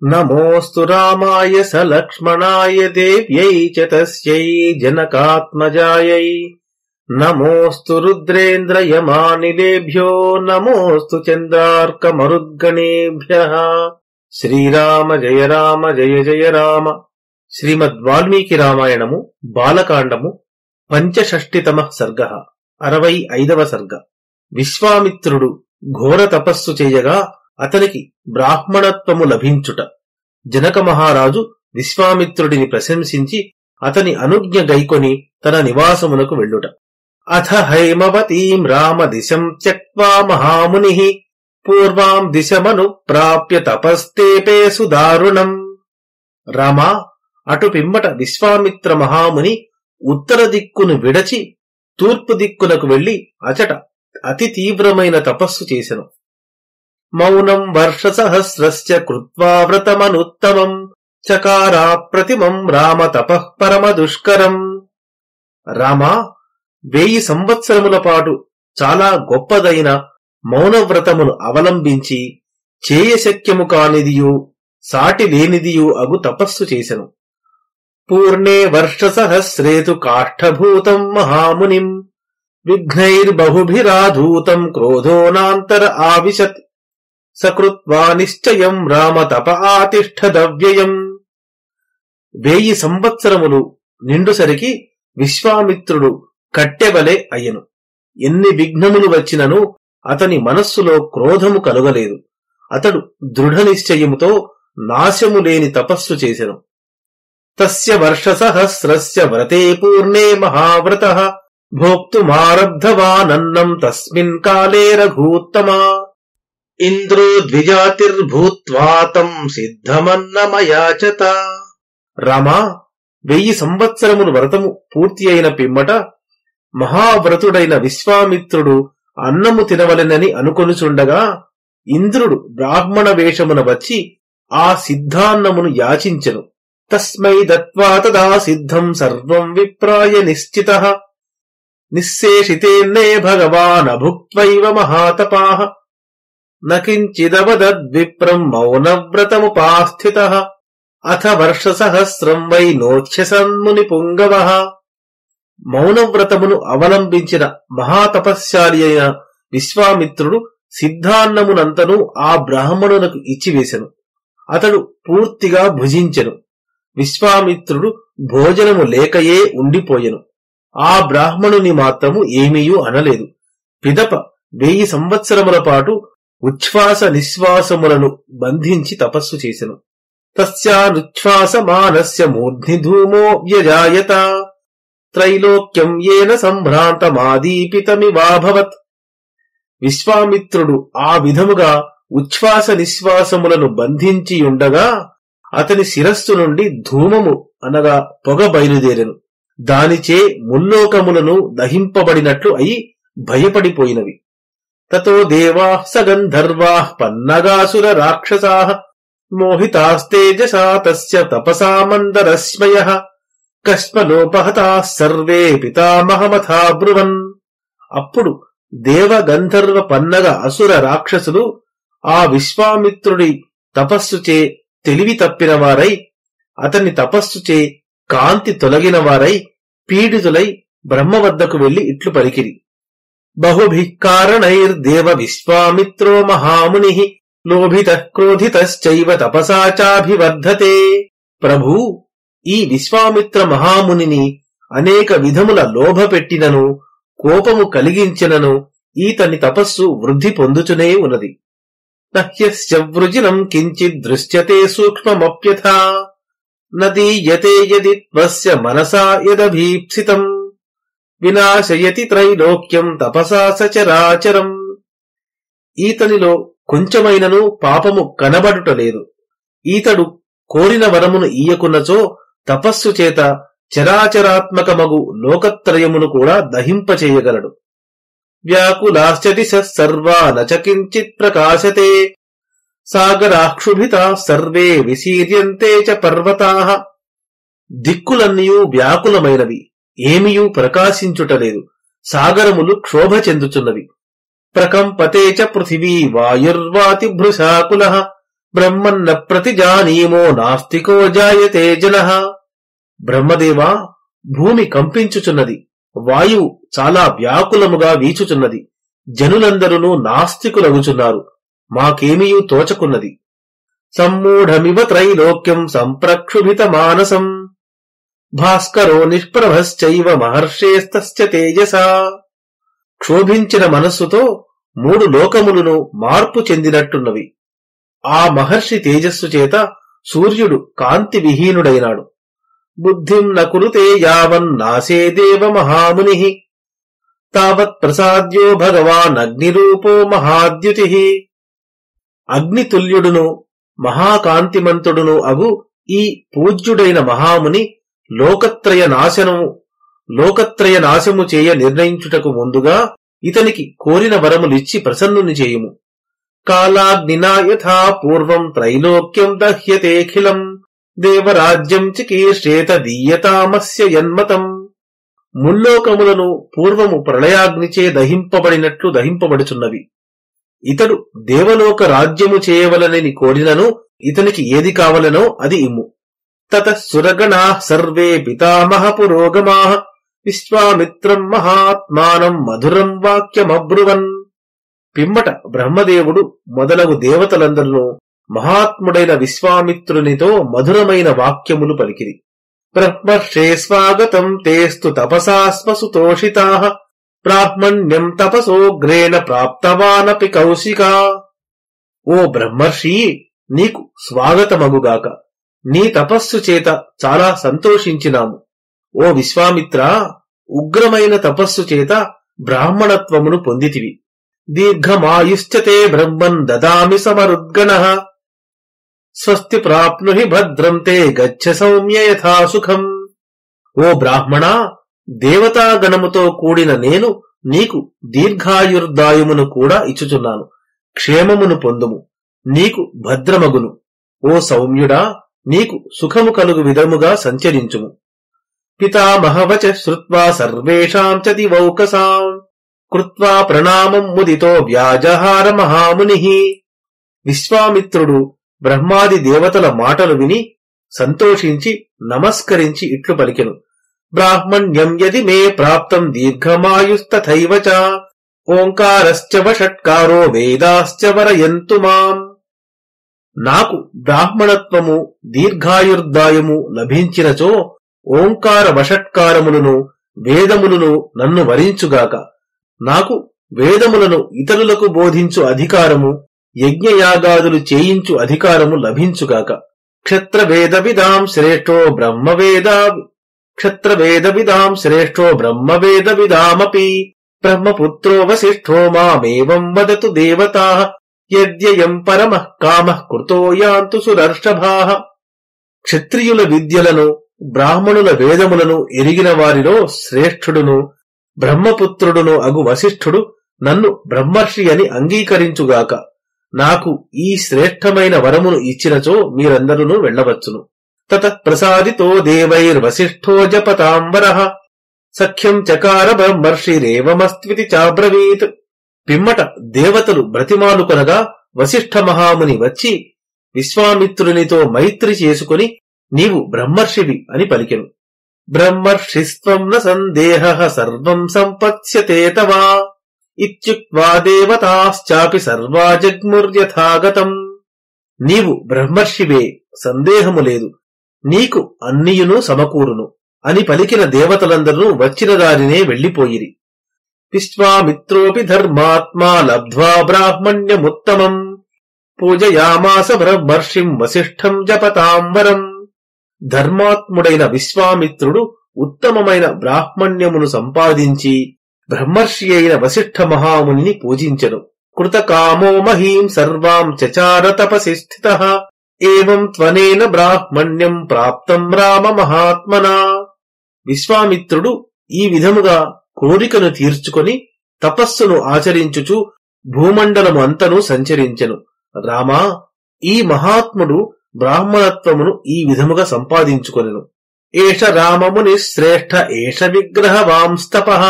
నమోస్తు రామాయ సలక్ష్మణాయ దేవ్యై చ తస్యై జనకాత్మజాయై నమోస్తు రుద్రేంద్రయమానిలేభ్యో నమోస్తు చంద్రార్కమరుద్గణేభ్యః. శ్రీరామ జయ రామ జయ జయ రామ. శ్రీమద్ వాల్మీకి రామాయణము బాలకాండము పంచషష్టితమ సర్గ 65వ సర్గ. విశ్వామిత్రుడు ఘోర తపస్సు చేయగా అతనికి బ్రాహ్మణత్వము లభించుట. జనక మహారాజు విశ్వామిత్రుడిని ప్రశంసించి అతని అనుజ్ఞ గైకొని తన నివాసమునకు వెళ్ళుట. అథ హైమవతీం రామ దిశం త్యక్త్వా మహామునిః పూర్వాం దిశమను ప్రాప్య తపస్తేపే సుదారుణం. రామా, అటు పిమ్మట విశ్వామిత్ర మహాముని ఉత్తర దిక్కును విడచి తూర్పు దిక్కునకు వెళ్లి అచట అతి తీవ్రమైన తపస్సు చేసెను. మౌనం వర్షసహస్రస్య కృత్వా వ్రతమనుత్తమం చకారా ప్రతిమం రామ తపః పరమ దుష్కరం. రామా, 1000 సంవత్సరముల పాటు చాలా గొప్పదైన మౌనవ్రతమును అవలంబించి చేయశక్యము కానిదియు సాటి లేనిదియు అగు తపస్సు చేసెను. పూర్ణే వర్షసహస్రేతు కాష్ఠభూతం మహామునిం విఘ్నైర్బహుభిరాధూతం క్రోధోనాంతర ఆవిశత్ సకృత్వా నిశ్చయం రామ తప ఆతిష్ఠదవ్యయం. 1000 సంవత్సరములు నిండుసరికి విశ్వామిత్రుడు కట్టెవలే అయ్యను. ఎన్ని విఘ్నములు వచ్చినను అతని మనస్సులో క్రోధము కలుగలేదు. అతడు దృఢ నిశ్చయముతో నాశము లేని తపస్సు చేసెను. తస్య వర్షసహస్రస్య వ్రతే పూర్ణే మహావ్రతః భోక్తుమారబ్ధవానన్నం తస్మిన్ కాలే రఘూత్తమా. ఇంద్రో ద్విజాతిర్భూత్వా తం సిద్ధమన్నమయాచత. రామా, 1000 సంవత్సరములు వ్రతము పూర్తి అయిన పిమ్మట మహావ్రతుడైన విశ్వామిత్రుడు అన్నము తినవలెనని అనుకొనుచుండగా ఇంద్రుడు బ్రాహ్మణ వేషమున వచ్చి ఆ సిద్ధాన్నమును యాచించెను. తస్మై దత్వా తదా సిద్ధం సర్వం విప్రాయ నిశ్చితః నిశ్శేషితేన్నే భగవాన్ అభుక్త్వైవ మహాతపాః నకించిదవదద్విప్రం మౌనవ్రతముపాస్థితః అథ వర్షసహస్రం వై నోచ్ఛసన్ముని పుంగవః. మౌనవ్రతమును అవలంబించిన మహాతపస్శాలి అయిన విశ్వామిత్రుడు సిద్ధాన్నమునంతను ఆ బ్రాహ్మణునకు ఇచ్చివేశెను. అతడు పూర్తిగా భుజించెను. విశ్వామిత్రుడు భోజనము లేకయే ఉండిపోయెను. ఆ బ్రాహ్మణుని మాత్రము ఏమీయూ అనలేదు. పిదప 1000 సంవత్సరముల పాటు ఉచ్ఛ్వాస నిశ్వాసములను బంధించి తపస్సు చేసెను. తస్యానుచ్ఛ్వాసమానస్య మూర్ధ్ని ధూమో వ్యజాయత త్రైలోక్యం ఏన సంభ్రాంతమాదీపితమివాభవత్. విశ్వామిత్రుడు ఆ విధముగా ఉచ్ఛ్వాస నిశ్వాసములను బంధించియుండగా అతని శిరస్సు నుండి ధూమము అనగా పొగ బయలుదేరెను. దానిచే ముల్లోకములను దహింపబడినట్లు అయి భయపడిపోయినవి. తతో దేవాః సగంధర్వాః పన్నగాసుర రాక్షసాః మోహితాస్తేజసా తస్య తపసా మందరశ్మయః కస్మలోపహతాః సర్వే పితామహమథా బ్రువన్. అప్పుడు దేవ గంధర్వ పన్నగ అసుర రాక్షసులు ఆ విశ్వామిత్రుడి తపస్సుచే తెలివి తప్పినవారై అతని తపస్సుచే కాంతి తొలగినవారై పీడితులై బ్రహ్మ వద్దకు వెళ్లి ఇట్లు పలికిరి. బహుభిః కారణైర్దేవ విశ్వామిత్రో మహామునిః లోభితః క్రోధితశ్చైవ తపసా చాభివర్ధతే. ప్రభూ, ఈ విశ్వామిత్ర మహామునిని అనేక విధముల లోభ పెట్టినను కోపము కలిగించినను ఈతని తపస్సు వృద్ధి పొందుచునే ఉన్నది. నహ్యస్య వృజినం కించిద్ దృశ్యతే సూక్ష్మమప్యథా నదీయతే యది త్వస్య మనసా యదభీప్సితం వినాశయతి త్రైలోక్యం తపసా సచరాచరం. ఈతనిలో కొంచెమైనను పాపము కనబడుటలేదు. ఈతడు కోరిన వరమును ఈయకున్నచో తపస్సు చేత చరాచరాత్మకమగు లోకత్రయమును కూడా దహింపచేయగలడు. వ్యాకులాశ్చ దిశః సర్వా నచ కించిత్ ప్రకాశతే సాగరాక్షుభితాః సర్వే విశీర్యంతే చ పర్వతాః. దిక్కులన్నీయూ వ్యాకులమైనవి, ఏమియూ ప్రకాశించుటలేదు. సాగరములు క్షోభ చెందుచున్నవి. ప్రకంపతే చ పృథివీ వాయుర్వాతి భృశాకులః బ్రహ్మన్న ప్రతిజానీమో నాస్తికో జాయతే జనః. బ్రహ్మదేవా, భూమి కంపించుచున్నది, వాయువు చాలా వ్యాకులముగా వీచుచున్నది, జనులందరూ నాస్తికులగుచున్నారు, మాకేమీయూ తోచకున్నది. సమ్మూఢమివ త్రైలోక్యం సంప్రక్షుభిత మానసం భాస్కరో నిష్ప్రభశ్చైవ మహర్షేస్తస్య తేజసా. క్షోభించిన మనస్సుతో 3 లోకములను మార్పు చెందినట్టున్నవి. ఆ మహర్షి తేజస్సు చేత సూర్యుడు కాంతి విహీనుడైనాడు. బుద్ధిం న కురుతే యావన్నాసేదేవ మహామునిః తావత్ ప్రసాద్యో భగవాన్ అగ్నిరూపో మహాద్యుతిః. అగ్నితుల్యుడును మహాకాంతిమంతుడును అగు ఈ పూజ్యుడైన మహాముని లోకత్రయ నాశము చేయ నిర్ణయించుటకు ముందుగా ఇతనికి కోరిన వరములిచ్చి ప్రసన్నుని చేయుము. కాలాగ్నినా యథా పూర్వం త్రైలోక్యం దహ్యతేఖిలం దేవరాజ్యం చికీర్షేత దీయతామస్య యన్మతం. ముల్లోకములను పూర్వము ప్రళయాగ్నిచే దహింపబడినట్లు దహింపబడుచున్నవి. ఇతడు దేవలోక రాజ్యము చేయవలనని కోరినను ఇతనికి ఏది కావలనో అది ఇమ్ము. తతః సురగణాః సర్వే పితామహ పురోగమాః విశ్వామిత్రం మహాత్మానం మధురం వాక్యమబ్రువన్. పిమ్మట బ్రహ్మదేవుడు మొదలగు దేవతలందరూ మహాత్ముడైన విశ్వామిత్రునితో మధురమైన వాక్యములు పలికిరి. బ్రహ్మర్షే స్వాగతం తేస్తు తపసాస్మ సుతోషితాః బ్రాహ్మణ్యం తపసోగ్రేణ ప్రాప్తవానపి కౌశికా. ఓ బ్రహ్మర్షి, నీకు స్వాగతమగుగాక, నీ తపస్సు చేత చాలా సంతోషించినాము. ఓ విశ్వామిత్ర, ఉగ్రమైన తపస్సు చేత బ్రాహ్మణత్వమును పొందితివి. దీర్ఘమాయుశ్చతే బ్రహ్మన్ దదామి సమరుద్గణః స్వస్తి ప్రాప్నుహి భద్రం తే గచ్చ సౌమ్య యథా సుఖం. ఓ బ్రాహ్మణా, దేవతాగణముతో కూడిన నేను నీకు దీర్ఘాయుర్దాయమును కూడా ఇచ్చుచున్నాను. క్షేమమును పొందుము, నీకు భద్రమగును. ఓ సౌమ్యుడా, నీకు సుఖము కలుగు విధముగా సంచరించుము. పితామహవచ శ్రుత్వా సర్వేషాం చ దివౌకసాం కృత్వా ప్రణామం ముదితో వ్యాజహార మహామునిః. విశ్వామిత్రుడు బ్రహ్మాది దేవతల మాటలు విని సంతోషించి నమస్కరించి ఇట్లు పలికెను. బ్రాహ్మణ్యం యది మే ప్రాప్తం దీర్ఘమాయుస్తథైవ చ ఓంకారశ్చ వషట్కారో వేదాశ్చ వరయంతు మాం. నాకు బ్రాహ్మణత్వము దీర్ఘాయుర్దాయము లభించినచో ఓంకార వషట్కారములను వేదములను నన్ను వరించుగాక. నాకు వేదములను ఇతరులకు బోధించు అధికారము, యజ్ఞయాగాదులు చేయించు అధికారము లభించుగాక. క్షత్రవేదవిదాం శ్రేష్టో బ్రహ్మవేదవిదామపి బ్రహ్మపుత్రో వసిష్ఠో మామేవం వదతు దేవతాః యద్యయం పరమః కామః కృతో యాంతు సుదర్షభాః. క్షత్రియుల విద్యలను బ్రాహ్మణుల వేదములను ఎరిగిన వారిలో శ్రేష్ఠుడును బ్రహ్మపుత్రుడును అగు వశిష్ఠుడు నన్ను బ్రహ్మర్షి అని అంగీకరించుగాక. నాకు ఈ శ్రేష్టమైన వరమును ఇచ్చినచో మీరందరూ వెళ్ళవచ్చును. తతః ప్రసాదితో దేవైర్వసిష్ఠో జపతాంబరః సఖ్యం చకార బ్రహ్మర్షిరేవమస్త్వితి చాబ్రవీత్. పిమ్మట దేవతలు బ్రతిమాలుకొనగా వశిష్ఠ మహాముని వచ్చి విశ్వామిత్రునితో మైత్రి చేసుకుని నీవు బ్రహ్మర్షివి అని పలికెను. బ్రహ్మర్షిస్త్వం న సందేహః సర్వం సంపత్స్యతే తవా ఇత్యుక్త్వా దేవతాశ్చాపి సర్వా జగ్ముర్యథాగతం. నీవు బ్రహ్మర్షివే, సందేహము లేదు, నీకు అన్నియును సమకూరును అని పలికిన దేవతలందరూ వచ్చిన దారినే వెళ్లిపోయిరి. విశ్వామిత్రోపి ధర్మాత్మా లబ్ధ్వా బ్రాహ్మణ్యముత్తమం పూజయామాస బ్రహ్మర్షిం వసిష్ఠం జపతాంబరం. ధర్మాత్ముడైన విశ్వామిత్రుడు ఉత్తమమైన బ్రాహ్మణ్యమును సంపాదించి బ్రహ్మర్షి అయిన వసిష్ఠ మహామునిని పూజించెను. కృతకామో మహీం సర్వాం చచార తపసి స్థితః ఏవం త్వనేన బ్రాహ్మణ్యం ప్రాప్తం రామ మహాత్మనా. విశ్వామిత్రుడు ఈ విధముగా కోరికను తీర్చుకొని తపస్సును ఆచరించుచు భూమండలము అంతను సంచరించెను. రామా, ఈ మహాత్ముడు బ్రాహ్మణత్వమును ఈ విధముగా సంపాదించుకొనెను. ఏష రామముని శ్రేష్ఠ ఏష విగ్రహవాంస్తపః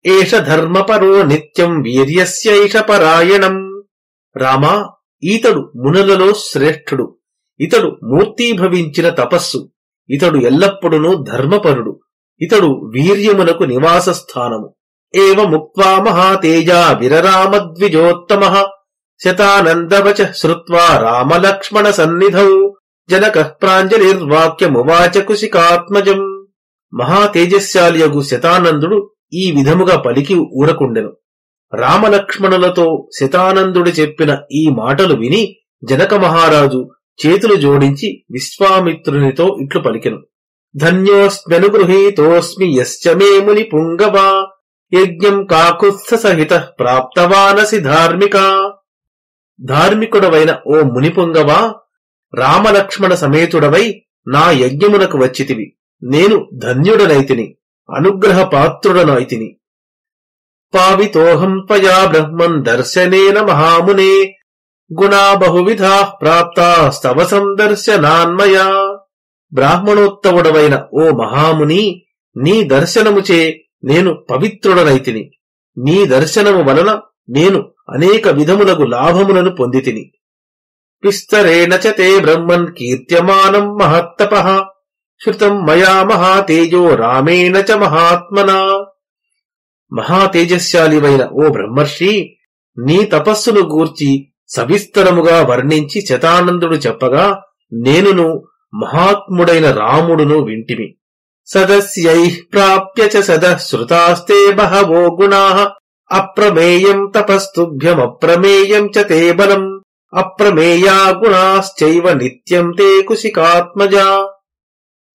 ఏష ధర్మపరో నిత్యం వీర్యస్యైష పరాయణం. రామా, ఈతడు మునులలో శ్రేష్ఠుడు. ఇతడు మూర్తీభవించిన తపస్సు. ఇతడు ఎల్లప్పుడూ ధర్మపరుడు. ఇతడు వీర్యమునకు నివాస స్థానము. ఏవముక్త్వా మహాతేజా విరరామద్విజోత్తమః శతానందవచ శ్రుత్వా రామలక్ష్మణ సన్నిధౌ జనకః ప్రాంజలిర్వాక్యమువాచ కుశికాత్మజం. మహాతేజస్శాలియగు శతానందుడు ఈ విధముగా పలికి ఊరకుండెను. రామలక్ష్మణులతో శతానందుడు చెప్పిన ఈ మాటలు విని జనక మహారాజు చేతులు జోడించి విశ్వామిత్రునితో ఇట్లు పలికెను. ధన్యోస్మ్యనుగృహీతోస్మి యశ్చ మే ముని పుంగవా యజ్ఞం కాకుత్స్థ సహిత ప్రాప్తవానసి ధార్మిక. ధార్మికుడవైన ఓ మునిపుంగవా, రామలక్ష్మణ సమేతుడవై నా యజ్ఞమునకు వచ్చితివి. నేను ధన్యుడనైతిని, అనుగ్రహ పాత్రుడనైతిని. పావితోహం త్వయా బ్రహ్మన్ దర్శనేన మహామునే గుణా బహువిధా ప్రాప్తాస్తవ సందర్శనాన్మయా. బ్రాహ్మణోత్తముడవైన ఓ మహాముని, నీ దర్శనముచే నేను పవిత్రుడనైతిని. నీ దర్శనము వలన నేను అనేక విధములగు లాభములను పొందితిని. విస్తరేణ చ తే బ్రహ్మన్ కీర్త్యమానం మహత్తపః శృతం మయా మహాతేజో రామేణ చ మహాత్మనా. మహాతేజస్శాలివైన ఓ బ్రహ్మర్షి, నీ తపస్సును గూర్చి సవిస్తరముగా వర్ణించి శతానందుడు చెప్పగా నేనును మహాత్ముడైన రాముడును వింటిమి. సదస్యైః ప్రాప్య చ సదః శ్రుతాస్తే బహవో గుణాః అప్రమేయం తపస్తుభ్యమప్రమేయం చ తే బలం అప్రమేయా గుణాశ్చైవ నిత్యం తే కుశికాత్మజా.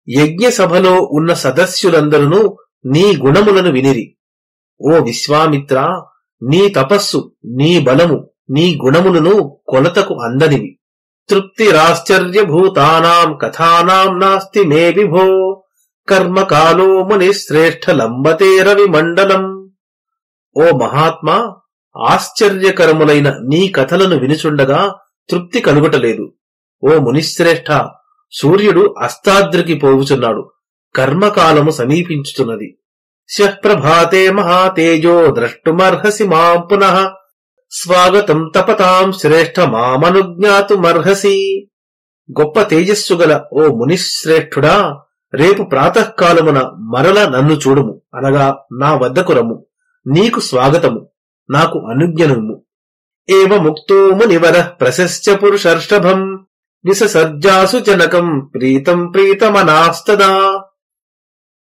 యజ్ఞ సభలో ఉన్న సదస్యులందరూ నీ గుణములను వినిరి. ఓ విశ్వామిత్ర, నీ తపస్సు, నీ బలము, నీ గుణములను కొలతకు అందనివి. తృప్తిరాశ్చర్యభూతానాం కథానాం నాస్తి మే విభో కర్మకాలో మునిశ్రేష్ఠ లంబతే రవిమండలం. ఓ మహాత్మా, ఆశ్చర్యకరములైన నీ కథలను వినుచుండగా తృప్తి కలుగటలేదు. ఓ మునిశ్రేష్ఠ, సూర్యుడు అస్తాద్రికి పోవుచున్నాడు. కర్మకాలము సమీపించుతున్నది. శఃప్రభాతే మహాతేజో ద్రష్టుమర్హసి మాం పునః స్వాగతం తపతాం శ్రేష్ఠ మామనుజ్ఞాతుమర్హసి. గొప్ప తేజస్సు గల ఓ మునిశ్రేష్ఠుడా, రేపు ప్రాతఃకాలమున మరల నన్ను చూడుము, అనగా నా వద్దకు రమ్ము. నీకు స్వాగతము, నాకు అనుజ్ఞనుము. ఏవముక్తో మునివరః ప్రశస్య పురుషర్షభం విససర్జాసు జనకం ప్రీతం ప్రీతమనాస్తదా.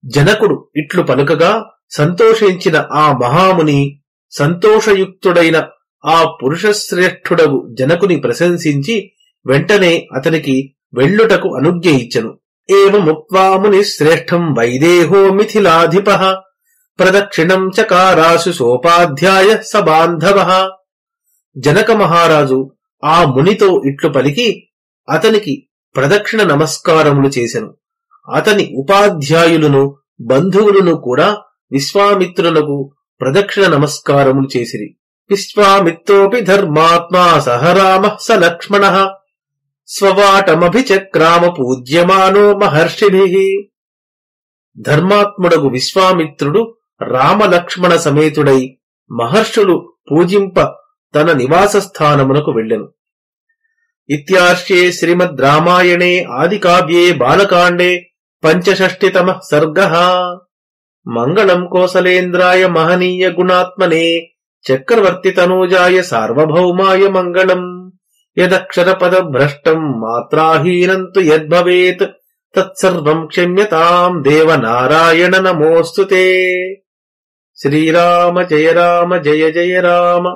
జనకుడు ఇట్లు పలుకగా సంతోషించిన ఆ మహాముని సంతోషయుక్తుడైన ఆ పురుషశ్రేష్ఠుడగు జనకుని ప్రశంసించి వెంటనే అతనికి వెళ్ళుటకు అనుజ్ఞ ఇచ్చెను. ఏవముక్త్వా ముని శ్రేష్ఠం వైదేహో మిథిలాధిపః ప్రదక్షిణం చకారాశు సోపాధ్యాయ సబాంధవః. జనక మహారాజు ఆ మునితో ఇట్లు పలికి అతనికి ప్రదక్షిణ నమస్కారములు చేసెను. అతని ఉపాధ్యాయులను బంధువులను కూడా విశ్వామిత్రునకు ప్రదక్షిణ నమస్కారములు చేసిరి. విశ్వామిత్రోపి ధర్మాత్మా సహ రామః స లక్ష్మణః స్వవాటమభిచక్రామ పూజ్యమానో మహర్షిభిః. ధర్మాత్ముడగు విశ్వామిత్రుడు రామలక్ష్మణ సమేతుడై మహర్షులు పూజింప తన నివాస స్థానమునకు వెళ్ళెను. ఇత్యార్ష్యే శ్రీమద్ రామాయణే ఆదికావ్యే బాలకాండే పంచషష్టితమః సర్గః. మంగళం కోసలేంద్రాయ మహనీయ గుణాత్మనే చక్రవర్తి తనూజాయ సార్వభౌమాయ మంగళం. యదక్షర పద భ్రష్టం మాత్రాహీనం తు యద్భవేత్ తత్సర్వం క్షమ్యతాం దేవనారాయణ నమోస్తుతే. శ్రీరామ జయ రామ జయ జయ రామ.